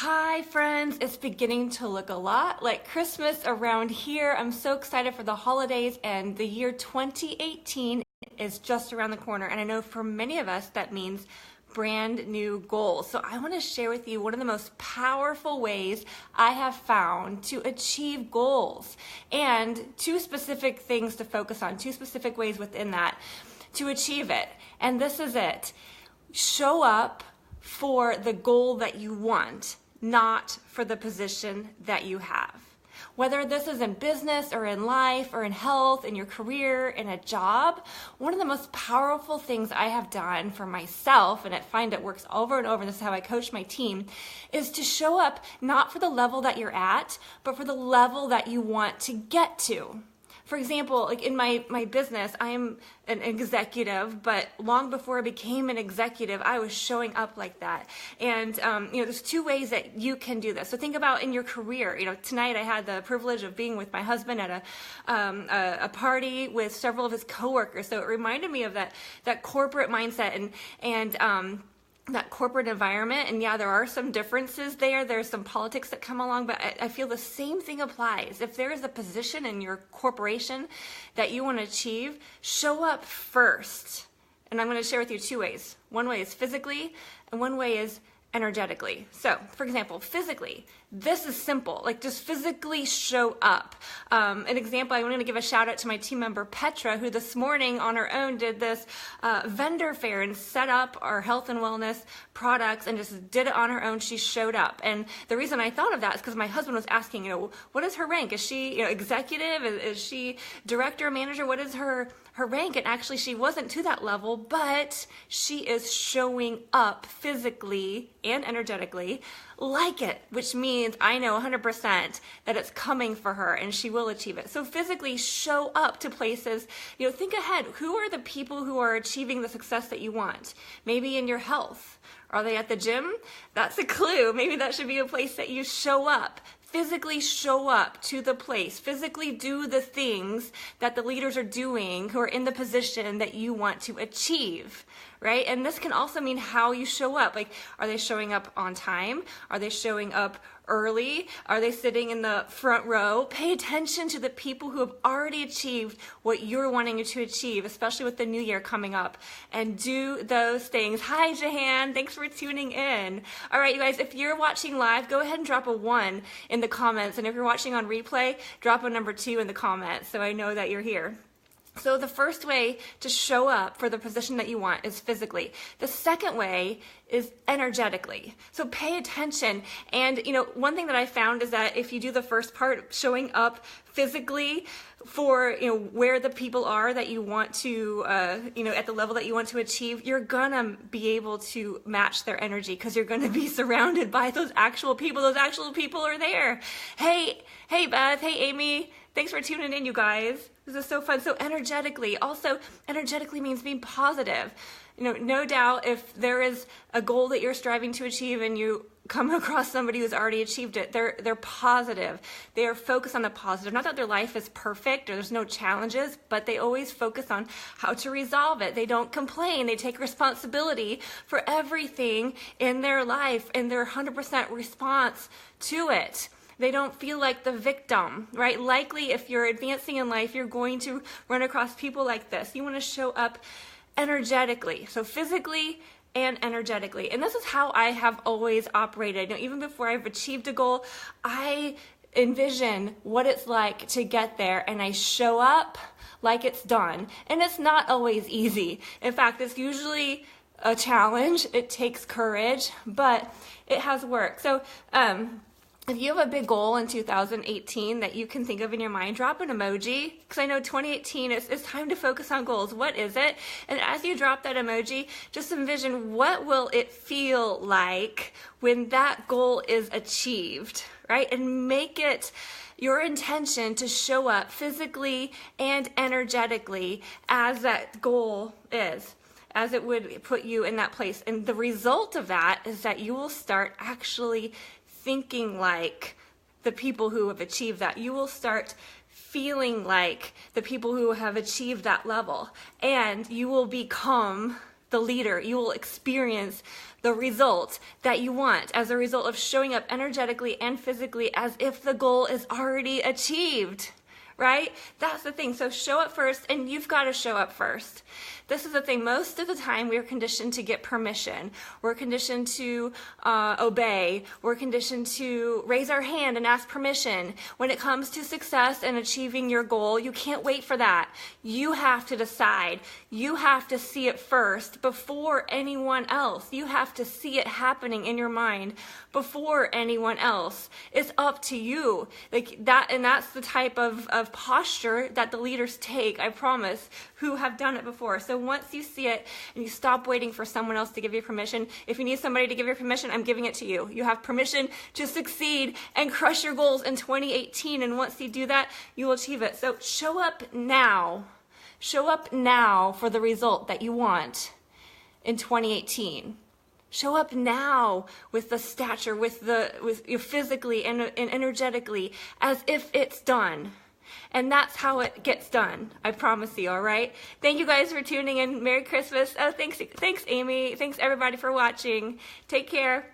Hi friends, it's beginning to look a lot like Christmas around here. I'm so excited for the holidays, and the year 2018 is just around the corner, and I know for many of us that means brand new goals. So I want to share with you one of the most powerful ways I have found to achieve goals, and two specific things to focus on, two specific ways within that to achieve it. And this is it. Show up for the goal that you want, not for the position that you have. Whether this is in business or in life or in health, in your career, in a job, one of the most powerful things I have done for myself, and I find it works over and over, and this is how I coach my team, is to show up not for the level that you're at, but for the level that you want to get to. For example, like in my business, I am an executive, but long before I became an executive, I was showing up like that. And, there's two ways that you can do this. So think about in your career. Tonight I had the privilege of being with my husband at a party with several of his coworkers. So it reminded me of that corporate mindset and that corporate environment. And yeah, there are some differences there. There's some politics that come along, but I feel the same thing applies. If there is a position in your corporation that you want to achieve, show up first. And I'm going to share with you two ways. One way is physically, and one way is energetically. So, for example, physically, this is simple. Like, just physically show up. An example, I wanted to give a shout out to my team member Petra, who this morning on her own did this vendor fair and set up our health and wellness products and just did it on her own. She showed up. And the reason I thought of that is because my husband was asking, what is her rank? Is she executive? Is she director, manager? What is her rank? And actually she wasn't to that level, but she is showing up physically and energetically like it, which means I know 100% that it's coming for her and she will achieve it. So physically show up to places, think ahead. Who are the people who are achieving the success that you want? Maybe in your health. Are they at the gym? That's a clue. Maybe that should be a place that you show up. Physically show up to the place. Physically do the things that the leaders are doing who are in the position that you want to achieve, right? And this can also mean how you show up. Like, are they showing up on time? Are they showing up early? Are they sitting in the front row? Pay attention to the people who have already achieved what you're wanting to achieve, especially with the new year coming up, and do those things. Hi, Jahan. Thanks for tuning in. All right, you guys, if you're watching live, go ahead and drop a 1 in the comments. And if you're watching on replay, drop a number 2 in the comments so I know that you're here. So the first way to show up for the position that you want is physically. The second way is energetically. So pay attention. And, one thing that I found is that if you do the first part, showing up physically for, where the people are that you want to, at the level that you want to achieve, you're gonna be able to match their energy because you're gonna be surrounded by those actual people. Those actual people are there. Hey Beth, hey Amy, thanks for tuning in, you guys. This is so fun. So energetically means being positive. No doubt if there is a goal that you're striving to achieve and you come across somebody who's already achieved it, they're positive. They are focused on the positive. Not that their life is perfect or there's no challenges, but they always focus on how to resolve it. They don't complain. They take responsibility for everything in their life and their 100% response to it. They don't feel like the victim, right? Likely, if you're advancing in life, you're going to run across people like this. You want to show up energetically, so physically and energetically. And this is how I have always operated. Even before I've achieved a goal, I envision what it's like to get there, and I show up like it's done. And it's not always easy. In fact, it's usually a challenge. It takes courage, but it has worked. So, if you have a big goal in 2018 that you can think of in your mind, drop an emoji, because I know 2018 is time to focus on goals. What is it? And as you drop that emoji, just envision what will it feel like when that goal is achieved, right? And make it your intention to show up physically and energetically as that goal is, as it would put you in that place. And the result of that is that you will start actually thinking like the people who have achieved that. You will start feeling like the people who have achieved that level, and you will become the leader. You will experience the result that you want as a result of showing up energetically and physically as if the goal is already achieved. Right? That's the thing. So show up first, and you've got to show up first. This is the thing. Most of the time, we're conditioned to get permission. We're conditioned to obey. We're conditioned to raise our hand and ask permission. When it comes to success and achieving your goal, you can't wait for that. You have to decide. You have to see it first before anyone else. You have to see it happening in your mind before anyone else. It's up to you. Like that, and that's the type of posture that the leaders take, I promise, who have done it before. So once you see it and you stop waiting for someone else to give you permission, if you need somebody to give you permission, I'm giving it to you. You have permission to succeed and crush your goals in 2018. And once you do that, you will achieve it. So show up now. Show up now for the result that you want in 2018. Show up now with the stature, with you physically and energetically, as if it's done. And that's how it gets done. I promise you, all right? Thank you guys for tuning in. Merry Christmas. Oh, thanks Amy. Thanks everybody for watching. Take care.